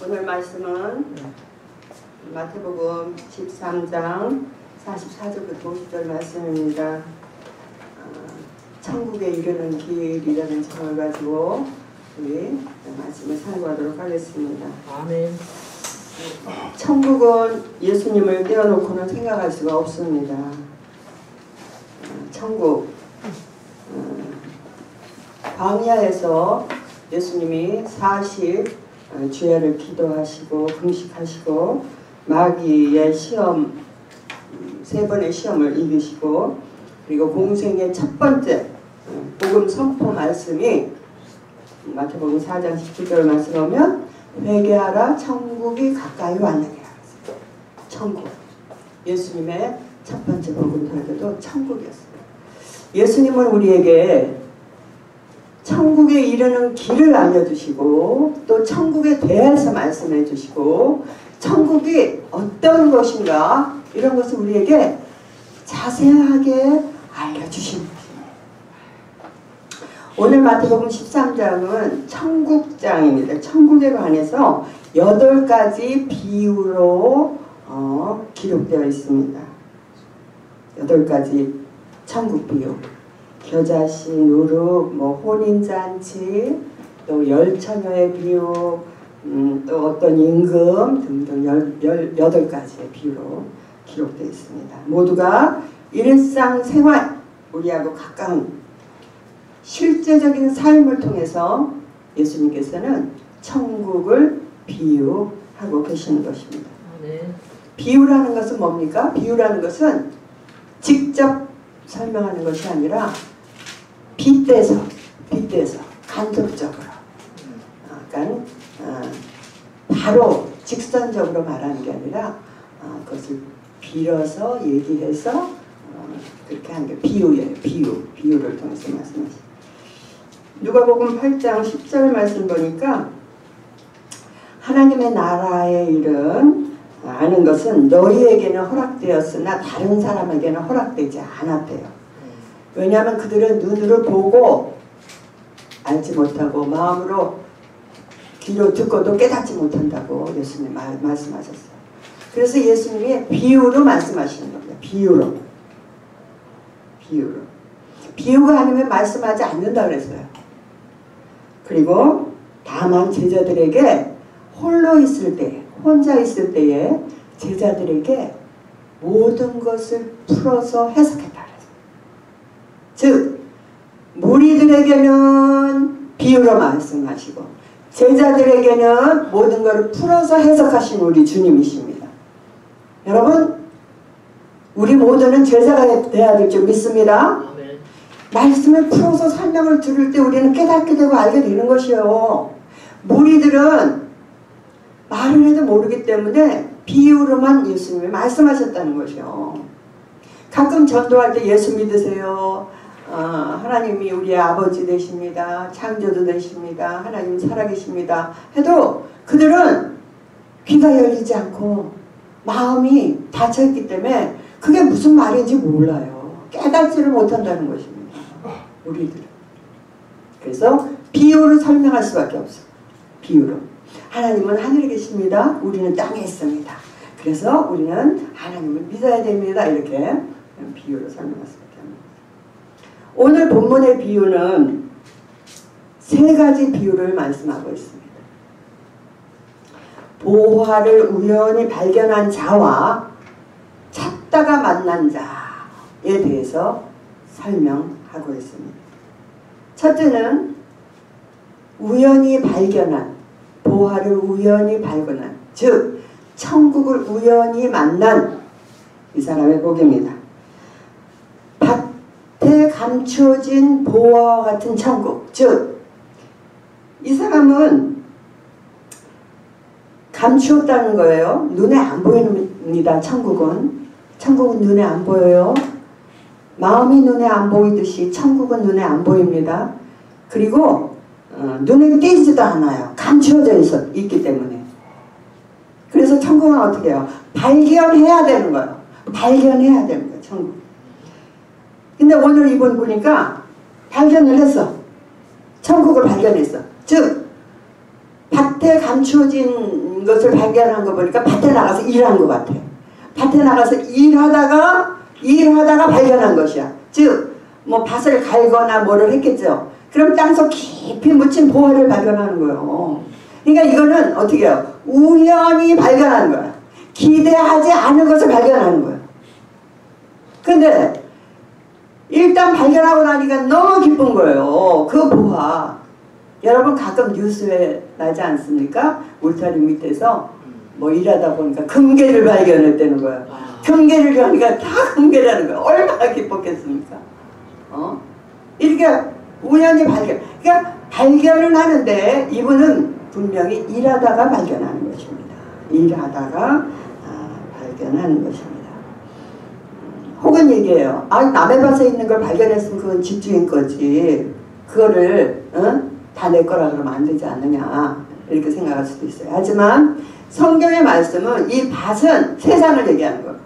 오늘 말씀은 마태복음 13장 44절부터 50절 말씀입니다. 천국에 이르는 길이라는 제목을 가지고 우리 말씀을 상고하도록 하겠습니다. 아멘. 천국은 예수님을 떼어놓고는 생각할 수가 없습니다. 천국 광야에서 예수님이 40 주야를 기도하시고 금식하시고 마귀의 시험 3번의 시험을 이기시고 그리고 공생의 첫 번째 복음 선포 말씀이 마태복음 4장 17절 말씀 보면 회개하라 천국이 가까이 왔느니라. 천국. 예수님의 첫 번째 복음 설교도 천국이었어요. 예수님은 우리에게 천국에 이르는 길을 알려주시고 또 천국에 대해서 말씀해 주시고 천국이 어떤 것인가 이런 것을 우리에게 자세하게 알려주신 것입니다. 오늘 마태복음 13장은 천국장입니다. 천국에 관해서 8가지 비유로 기록되어 있습니다. 8가지 천국 비유. 겨자씨, 누룩, 혼인잔치, 또 열처녀의 비유, 또 어떤 임금 등등 18가지의 비유로 기록되어 있습니다. 모두가 일상생활, 우리하고 가까운 실제적인 삶을 통해서 예수님께서는 천국을 비유하고 계시는 것입니다. 네. 비유라는 것은 뭡니까? 비유라는 것은 직접 설명하는 것이 아니라 빗대서 간접적으로 약간 바로 직선적으로 말하는 게 아니라 그것을 빌어서 얘기해서 그렇게 하는 게 비유예요. 비유를 통해서 말씀하시죠. 누가복음 8장 10절 말씀 보니까 하나님의 나라의 일은 아는 것은 너희에게는 허락되었으나 다른 사람에게는 허락되지 않았대요. 왜냐하면 그들은 눈으로 보고 알지 못하고 마음으로 귀로 듣고도 깨닫지 못한다고 예수님 말씀하셨어요. 그래서 예수님이 비유로 말씀하시는 겁니다. 비유로. 비유가 아니면 말씀하지 않는다 그랬어요. 그리고 다만 제자들에게 혼자 있을 때에 제자들에게 모든 것을 풀어서 해석했다. 즉 무리들에게는 비유로 말씀하시고 제자들에게는 모든 것을 풀어서 해석하신 우리 주님이십니다. 여러분 우리 모두는 제자가 돼야 될 줄 믿습니다. 아멘. 말씀을 풀어서 설명을 들을 때 우리는 깨닫게 되고 알게 되는 것이요. 무리들은 말을 해도 모르기 때문에 비유로만 예수님이 말씀하셨다는 것이요. 가끔 전도할 때 예수 믿으세요. 하나님이 우리의 아버지 되십니다. 창조주 되십니다. 하나님 살아계십니다. 해도 그들은 귀가 열리지 않고 마음이 닫혀있기 때문에 그게 무슨 말인지 몰라요. 깨닫지를 못한다는 것입니다. 우리들은. 그래서 비유로 설명할 수밖에 없어요. 비유로. 하나님은 하늘에 계십니다. 우리는 땅에 있습니다. 그래서 우리는 하나님을 믿어야 됩니다. 이렇게 비유로 설명할 수밖에 없습니다. 오늘 본문의 비유는 3가지 비유를 말씀하고 있습니다. 보화를 우연히 발견한 자와 찾다가 만난 자에 대해서 설명하고 있습니다. 첫째는 우연히 발견한, 보화를 우연히 발견한, 즉 천국을 우연히 만난 이 사람의 복입니다. 밭에 감추어진 보화와 같은 천국, 즉 이 사람은 감추었다는 거예요. 눈에 안 보입니다. 천국은 눈에 안 보여요. 마음이 눈에 안 보이듯이 천국은 눈에 안 보입니다. 그리고 눈에 띄지도 않아요. 감추어져 있기 때문에. 그래서 천국은 어떻게 해요? 발견해야 되는 거예요. 발견해야 되는 거예요. 천국. 근데 오늘 이분 보니까 발견을 했어. 천국을 발견했어. 즉 밭에 감추어진 것을 발견한 거 보니까 밭에 나가서 일한 것 같아. 밭에 나가서 일하다가 발견한 것이야. 즉 뭐 밭을 갈거나 뭐를 했겠죠. 그럼 땅속 깊이 묻힌 보화를 발견하는 거예요. 그러니까 이거는 어떻게 해요? 우연히 발견하는 거야. 기대하지 않은 것을 발견하는 거야. 근데 일단 발견하고 나니까 너무 기쁜 거예요. 그 보화. 여러분 가끔 뉴스에 나지 않습니까? 울타리 밑에서 뭐 일하다 보니까 금괴를 발견했다는 거야. 금괴를 보니까 다 금괴라는 거야. 얼마나 기뻤겠습니까? 이렇게 우연히 발견. 그러니까 발견을 하는데 이분은 분명히 일하다가 발견하는 것입니다. 일하다가 발견하는 것입니다. 혹은 얘기해요. 남의 밭에 있는 걸 발견했으면 그건 집주인 거지. 그거를 다 내 거라 그러면 안 되지 않느냐. 이렇게 생각할 수도 있어요. 하지만 성경의 말씀은 이 밭은 세상을 얘기하는 거예요.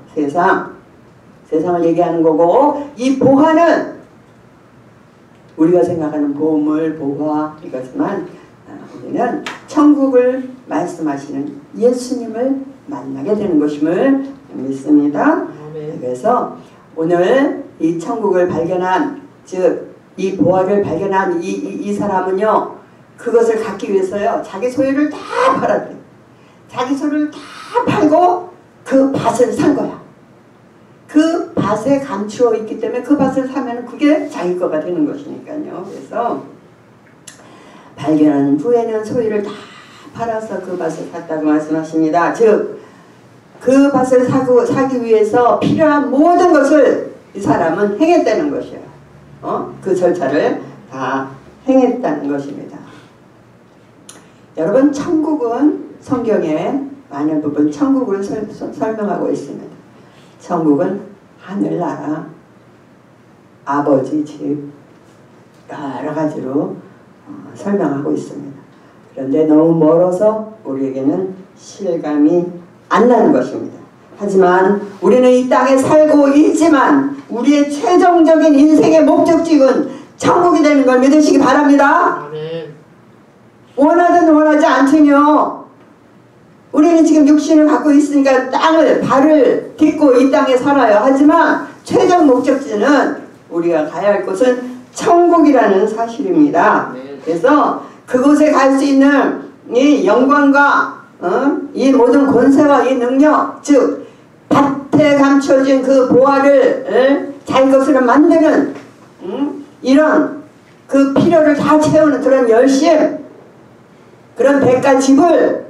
세상을 얘기하는 거고, 이 보화는 우리가 생각하는 보물, 보화 이거지만 우리는 천국을 말씀하시는 예수님을 만나게 되는 것임을 믿습니다. 그래서 오늘 이 천국을 발견한, 즉 이 보화를 발견한 이 사람은요, 그것을 갖기 위해서요 자기 소유를 다 팔았대요. 자기 소유를 다 팔고 그 밭을 산 거야. 그 밭에 감추어 있기 때문에 그 밭을 사면 그게 자기 거가 되는 것이니까요. 그래서 발견한 후에는 소유를 다 팔아서 그 밭을 샀다고 말씀하십니다. 즉 그 밭을 사기 위해서 필요한 모든 것을 이 사람은 행했다는 것이에요. 그 절차를 다 행했다는 것입니다. 여러분, 천국은 성경에 많은 부분 천국을 설명하고 있습니다. 천국은 하늘나라, 아버지 집, 여러 가지로 설명하고 있습니다. 그런데 너무 멀어서 우리에게는 실감이 안 나는 것입니다. 하지만 우리는 이 땅에 살고 있지만 우리의 최종적인 인생의 목적지는 천국이 되는 걸 믿으시기 바랍니다. 원하든 원하지 않으며 우리는 지금 육신을 갖고 있으니까 발을 딛고 이 땅에 살아요. 하지만 최종 목적지는 우리가 가야 할 곳은 천국이라는 사실입니다. 그래서 그곳에 갈 수 있는 이 영광과 이 모든 권세와 이 능력, 즉 밭에 감춰진 그 보화를 자기 것으로 만드는 이런 그 필요를 다 채우는 그런 열심, 그런 백가 집을,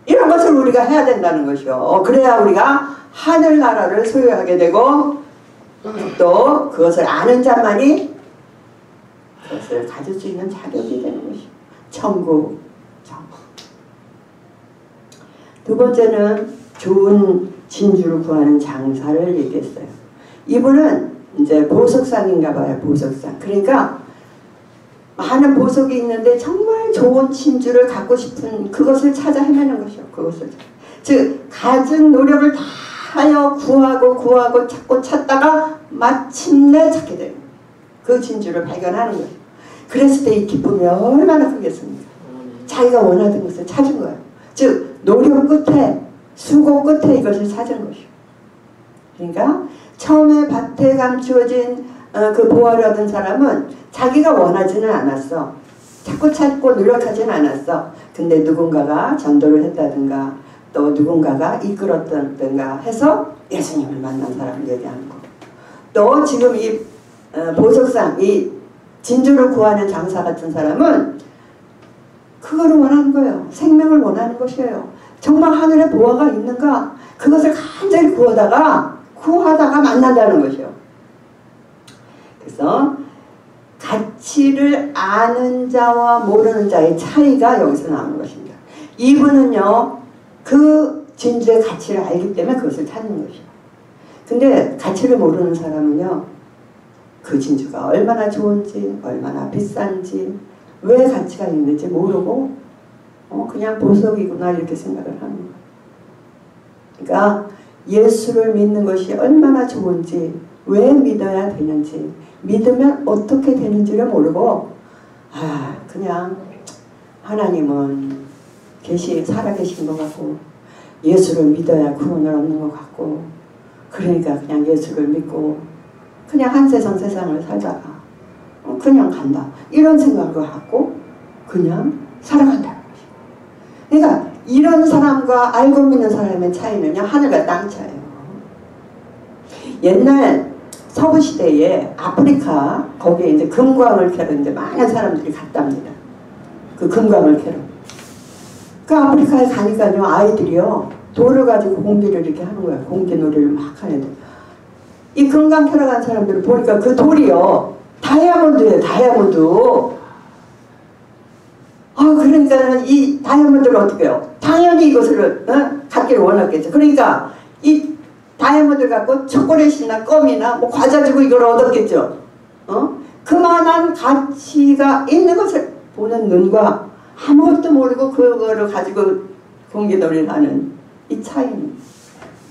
이런 것을 우리가 해야 된다는 것이요. 그래야 우리가 하늘나라를 소유하게 되고 또 그것을 아는 자만이 그것을 가질 수 있는 자격이 되는 것이요. 천국. 두 번째는 좋은 진주를 구하는 장사를 얘기했어요. 이분은 이제 보석상인가 봐요. 보석상. 그러니까 많은 보석이 있는데 정말 좋은 진주를 갖고 싶은 그것을 찾아 헤매는 것이요. 그것을. 즉 갖은 노력을 다 하여 구하고 찾다가 마침내 찾게 돼요. 그 진주를 발견하는 거예요. 그랬을 때 이 기쁨이 얼마나 크겠습니까? 자기가 원하던 것을 찾은 거예요. 즉 노력 끝에, 수고 끝에 이것을 찾은 것이요. 그러니까 처음에 밭에 감추어진 그 보화를 얻은 사람은 자기가 원하지는 않았어. 자꾸 찾고 노력하지는 않았어. 근데 누군가가 전도를 했다든가 또 누군가가 이끌었다든가 해서 예수님을 만난 사람을 얘기하는 거. 또 지금 이 보석상, 이 진주를 구하는 장사 같은 사람은 그거를 원하는 거예요. 생명을 원하는 것이에요. 정말 하늘에 보화가 있는가? 그것을 간절히 구하다가 만난다는 것이요. 그래서 가치를 아는 자와 모르는 자의 차이가 여기서 나오는 것입니다. 이분은요, 그 진주의 가치를 알기 때문에 그것을 찾는 것이요. 근데 가치를 모르는 사람은요, 그 진주가 얼마나 좋은지, 얼마나 비싼지, 왜 가치가 있는지 모르고 그냥 보석이구나 이렇게 생각을 하는 거예요. 그러니까 예수를 믿는 것이 얼마나 좋은지, 왜 믿어야 되는지, 믿으면 어떻게 되는지를 모르고 그냥 하나님은 살아계신 것 같고 예수를 믿어야 구원을 얻는 것 같고 그러니까 그냥 예수를 믿고 그냥 한 세상을 살다가 그냥 간다 이런 생각을 갖고 그냥 살아간다는 거죠. 그러니까 이런 사람과 알고 믿는 사람의 차이는요 하늘과 땅 차이예요. 옛날 서부시대에 아프리카 거기에 이제 금광을 캐는데 많은 사람들이 갔답니다. 그 금광을 캐러. 그 아프리카에 가니까요 아이들이요 돌을 가지고 공기를 이렇게 하는 거예요. 공기놀이를 막 하는데 이 금광 캐러 간 사람들을 보니까 그 돌이요 다이아몬드예요. 다이아몬드. 그러니까는 이 다이아몬드를 어떻게 해요? 당연히 이것을 갖기를 원했겠죠. 그러니까 이 다이아몬드를 갖고 초콜릿이나 껌이나 뭐 과자 주고 이걸 얻었겠죠. 그만한 가치가 있는 것을 보는 눈과 아무것도 모르고 그거를 가지고 공기놀이를 하는 이 차이는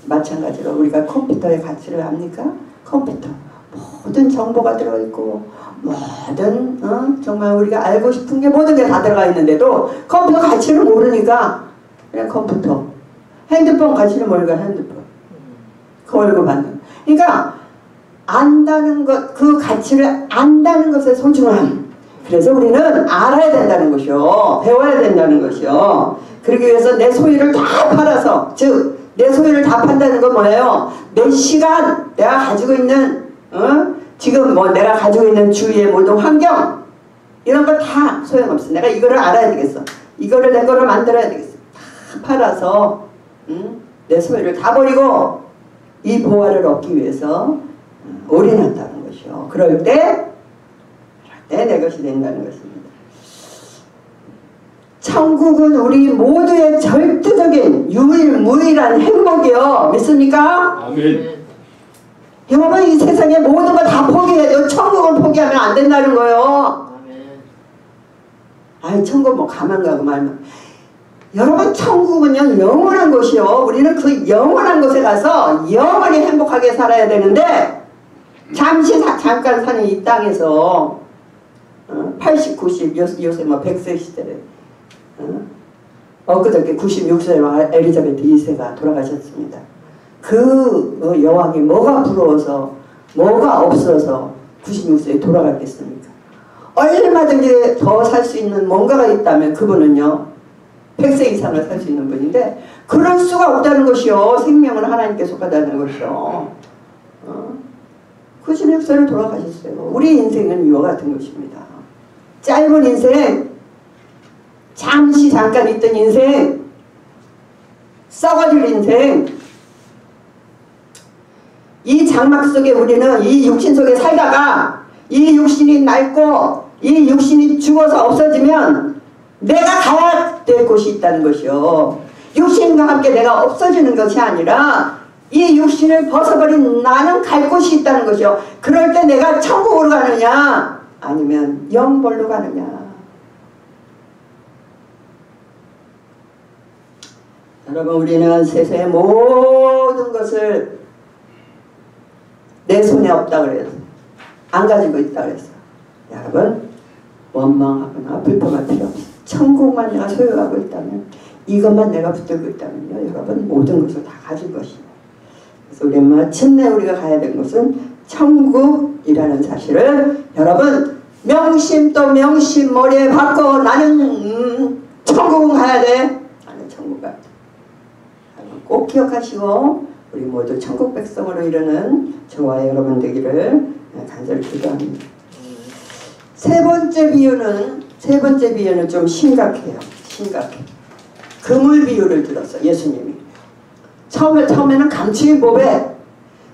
마찬가지로 우리가 컴퓨터의 가치를 압니까? 컴퓨터 모든 정보가 들어있고 모든 정말 우리가 알고 싶은 게 모든 게 다 들어가 있는데도 컴퓨터 가치를 모르니까 그냥 컴퓨터 핸드폰 가치를 모르니까 핸드폰 그걸로 받는 그러니까 안다는 것 그 가치를 안다는 것의 소중함 그래서 우리는 알아야 된다는 것이요 배워야 된다는 것이요 그러기 위해서 내 소유를 다 팔아서 즉 내 소유를 다 판다는 건 뭐예요? 내 시간 내가 가지고 있는 지금 뭐 내가 가지고 있는 주위의 모든 환경 이런 거 다 소용없어. 내가 이거를 알아야 되겠어. 이거를 내 거를 만들어야 되겠어. 다 팔아서 내 소유를 다 버리고 이 보화를 얻기 위해서 올인한다는 것이요. 그럴 때 내 것이 된다는 것입니다. 천국은 우리 모두의 절대적인 유일무이한 행복이요. 믿습니까? 아멘. 여러분 이 세상에 모든 거 다 포기해도 천국을 포기하면 안 된다는 거예요. 아이 천국 뭐 가만 가고 말만. 여러분 천국은요 영원한 곳이요. 우리는 그 영원한 곳에 가서 영원히 행복하게 살아야 되는데 잠깐 사는 이 땅에서 80, 90 요새 뭐 100세 시대래. 엊그저께 96세로 엘리자베트 2세가 돌아가셨습니다. 그 여왕이 뭐가 부러워서 뭐가 없어서 96세에 돌아갔겠습니까? 얼마든지 더 살 수 있는 뭔가가 있다면 그분은요 100세 이상을 살 수 있는 분인데 그럴 수가 없다는 것이요. 생명은 하나님께 속하다는 것이요. 96세를 돌아가셨어요. 우리 인생은 이와 같은 것입니다. 짧은 인생 잠깐 있던 인생 썩어질 인생 이 장막 속에 우리는 이 육신 속에 살다가 이 육신이 낡고 이 육신이 죽어서 없어지면 내가 가야 될 곳이 있다는 것이요. 육신과 함께 내가 없어지는 것이 아니라 이 육신을 벗어버린 나는 갈 곳이 있다는 것이요. 그럴 때 내가 천국으로 가느냐 아니면 영벌로 가느냐. 여러분 우리는 세상의 모든 것을 내 손에 없다 그래서 안 가지고 있다 그래서 여러분 원망하거나 불평할 필요 없어. 천국만 내가 소유하고 있다면 이것만 내가 붙들고 있다면요 여러분 모든 것을 다 가진 것이에요. 그래서 우리 마침내 우리가 가야 되는 것은 천국이라는 사실을 여러분 명심 또 명심 머리에 박고 나는 천국은 가야 돼. 나는 천국 가야 돼. 꼭 기억하시고 우리 모두 천국 백성으로 이르는 저와 여러분 되기를 간절히 기도합니다. 세 번째 비유는 좀 심각해요. 심각해. 그물 비유를 들었어 예수님이. 처음에는 감추인 보배,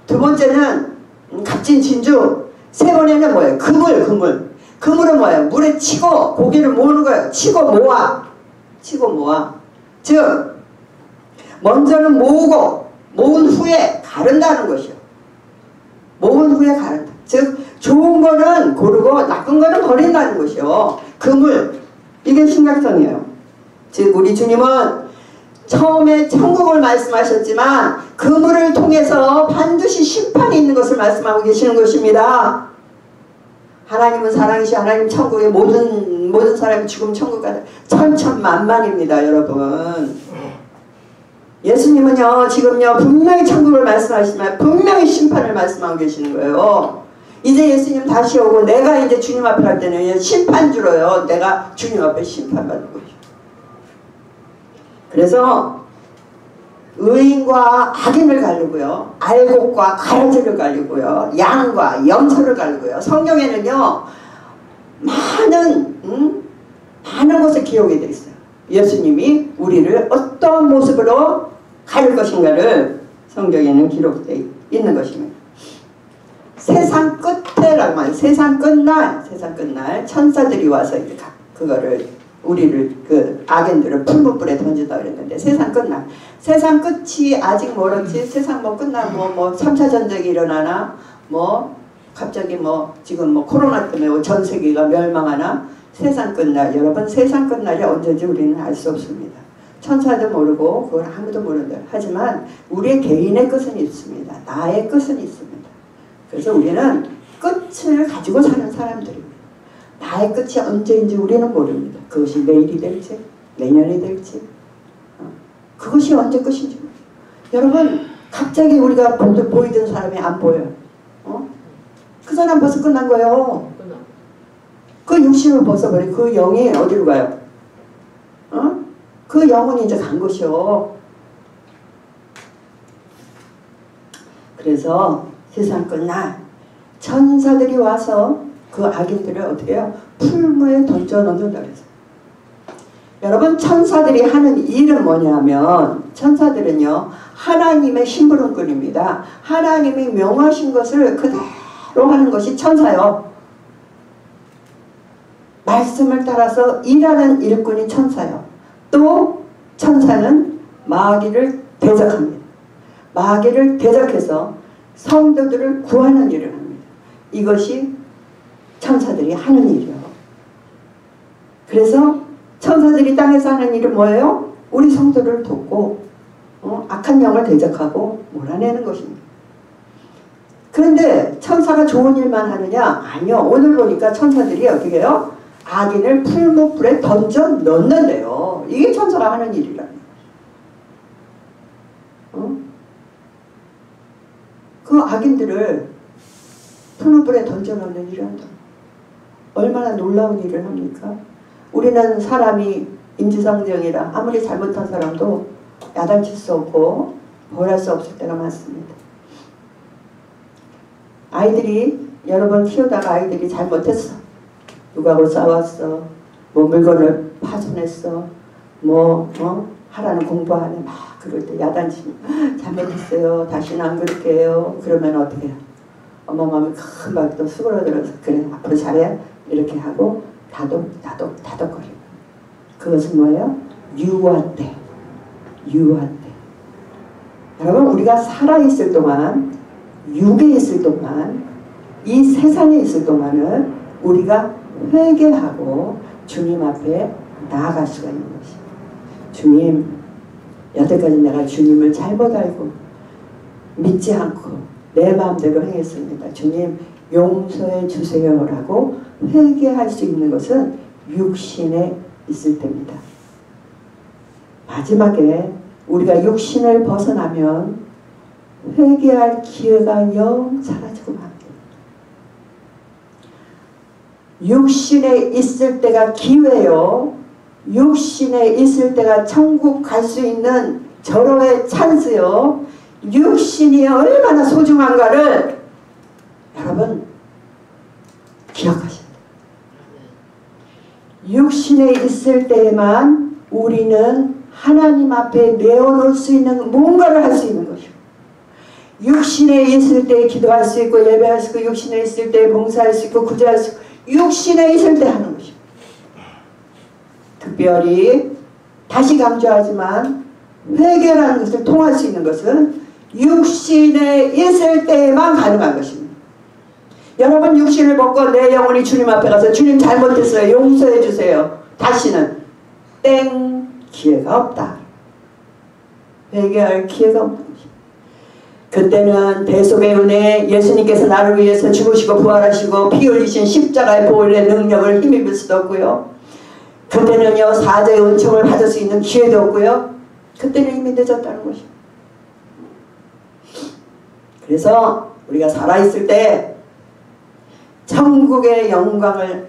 두 번째는 값진 진주, 세 번에는 뭐예요? 그물. 그물은 뭐예요? 물에 치고 고기를 모으는 거예요. 치고 모아. 즉 먼저는 모은 후에 가른다는 것이요. 모은 후에 가른다. 즉 좋은 거는 고르고 나쁜 거는 버린다는 것이요. 그물. 이게 심각성이에요. 즉 우리 주님은 처음에 천국을 말씀하셨지만 그물을 통해서 반드시 심판이 있는 것을 말씀하고 계시는 것입니다. 하나님은 사랑이시 하나님 천국에 모든 사람이 죽으면 천국 가다. 천천만만입니다, 여러분. 예수님은요 지금요 분명히 천국을 말씀하시지만 분명히 심판을 말씀하고 계시는 거예요. 이제 예수님 다시 오고 내가 이제 주님 앞에 갈 때는 심판주로요 내가 주님 앞에 심판받는 거죠. 그래서 의인과 악인을 가르고요, 알곡과 가라지를 가르고요, 양과 염소를 가르고요. 성경에는요 많은 것을 기록이 되어 있어요. 예수님이 우리를 어떤 모습으로 가릴 것인가를 성경에는 기록되어 있는 것입니다. 세상 끝에라고 말해요. 세상 끝날 천사들이 와서 이제 그거를 우리를 그 악인들을 풀무불에 던지다 그랬는데 세상 끝날. 세상 끝이 아직 멀었지. 세상 뭐 끝나고 뭐 3차 전쟁이 일어나나 뭐 갑자기 뭐 지금 뭐 코로나 때문에 전 세계가 멸망하나. 세상 끝날. 여러분 세상 끝날이 언제인지 우리는 알 수 없습니다. 천사도 모르고 그건 아무도 모른다. 하지만 우리의 개인의 끝은 있습니다. 나의 끝은 있습니다. 그래서 우리는 끝을 가지고 사는 사람들입니다. 나의 끝이 언제인지 우리는 모릅니다. 그것이 내일이 될지 내년이 될지 그것이 언제 끝인지. 여러분 갑자기 우리가 보이던 사람이 안 보여요. 그 사람 벌써 끝난 거예요. 그 육신을 벗어버린 그 영이 어디로 가요? 그 영혼이 이제 간 것이요. 그래서 세상 끝날 천사들이 와서 그 악인들을 어떻게 해요? 풀무에 던져놓는다 그래서. 여러분 천사들이 하는 일은 뭐냐면 천사들은요 하나님의 심부름꾼입니다. 하나님이 명하신 것을 그대로 하는 것이 천사요. 말씀을 따라서 일하는 일꾼이 천사요. 또 천사는 마귀를 대적합니다. 마귀를 대적해서 성도들을 구하는 일을 합니다. 이것이 천사들이 하는 일이요. 그래서 천사들이 땅에서 하는 일은 뭐예요? 우리 성도를 돕고 악한 영을 대적하고 몰아내는 것입니다. 그런데 천사가 좋은 일만 하느냐? 아니요. 오늘 보니까 천사들이 어떻게 해요? 악인을 풀무불에 던져 넣는데요. 이게 천사가 하는 일이라는 거예요. 그 악인들을 풀무불에 던져 넣는 일을 한다. 얼마나 놀라운 일을 합니까? 우리는 사람이 인지상정이라 아무리 잘못한 사람도 야단칠 수 없고 벌할 수 없을 때가 많습니다. 아이들이 여러분 키우다가 아이들이 잘못했어. 누구하고 싸웠어. 뭐 물건을 파손했어. 하라는 공부하네. 막 그럴 때 야단치면 잘못했어요. 다시는 안 그럴게요. 그러면 어떻게 해요? 어머님이 금방 또 수그러들어서 그래 앞으로 잘해. 이렇게 하고 다독거리고. 그것은 뭐예요? 유한대. 여러분 우리가 살아있을 동안 육에 있을 동안 이 세상에 있을 동안은 우리가 회개하고 주님 앞에 나아갈 수가 있는 것입니다. 주님 여태까지 내가 주님을 잘못 알고 믿지 않고 내 마음대로 행했습니다. 주님 용서해 주세요 라고 회개할 수 있는 것은 육신에 있을 때입니다. 마지막에 우리가 육신을 벗어나면 회개할 기회가 영 사라지고 맙니다. 육신에 있을 때가 기회요. 육신에 있을 때가 천국 갈 수 있는 절호의 찬스요. 육신이 얼마나 소중한가를 여러분 기억하셔야 돼요. 육신에 있을 때에만 우리는 하나님 앞에 내어놓을 수 있는 뭔가를 할 수 있는 것이요. 육신에 있을 때 기도할 수 있고 예배할 수 있고 육신에 있을 때 봉사할 수 있고 구제할 수 있고 육신에 있을 때 하는 것이요. 특별히 다시 강조하지만 회개라는 것을 통할 수 있는 것은 육신에 있을 때에만 가능한 것입니다. 여러분 육신을 벗고 내 영혼이 주님 앞에 가서 주님 잘못했어요. 용서해 주세요. 다시는 기회가 없다. 회개할 기회가 없는 것입니다. 그때는 대속의 은혜, 예수님께서 나를 위해서 죽으시고 부활하시고 피 흘리신 십자가의 보혈의 능력을 힘입을 수도 없고요. 그때는요 사자의 은총을 받을 수 있는 기회도 없고요. 그때는 이미 늦었다는 것이에요. 그래서 우리가 살아있을 때 천국의 영광을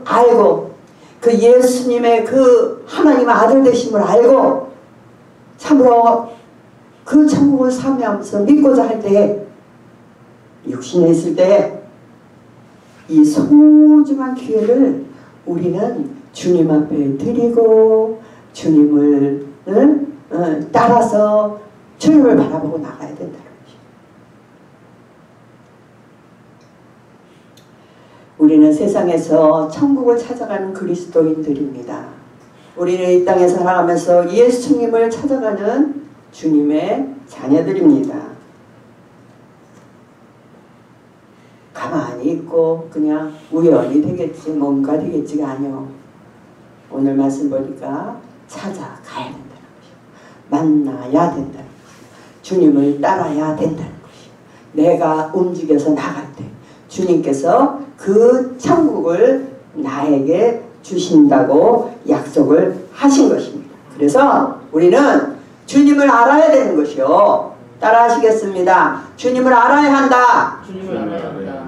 알고 그 예수님의 그 하나님의 아들 되심을 알고 참으로 그 천국을 사모하면서 믿고자 할 때 육신에 있을 때 이 소중한 기회를 우리는 주님 앞에 드리고 주님을 따라서 주님을 바라보고 나가야 된다는 거죠. 우리는 세상에서 천국을 찾아가는 그리스도인들입니다. 우리는 이 땅에 살아가면서 예수님을 찾아가는 주님의 자녀들입니다. 가만히 있고 그냥 우연히 되겠지 뭔가 되겠지가 아니요. 오늘 말씀 보니까 찾아가야 된다는 것이요. 만나야 된다는 것이요. 주님을 따라야 된다는 것이요. 내가 움직여서 나갈 때 주님께서 그 천국을 나에게 주신다고 약속을 하신 것입니다. 그래서 우리는 주님을 알아야 되는 것이요. 따라 하시겠습니다. 주님을 알아야 한다. 주님을 알아야 한다.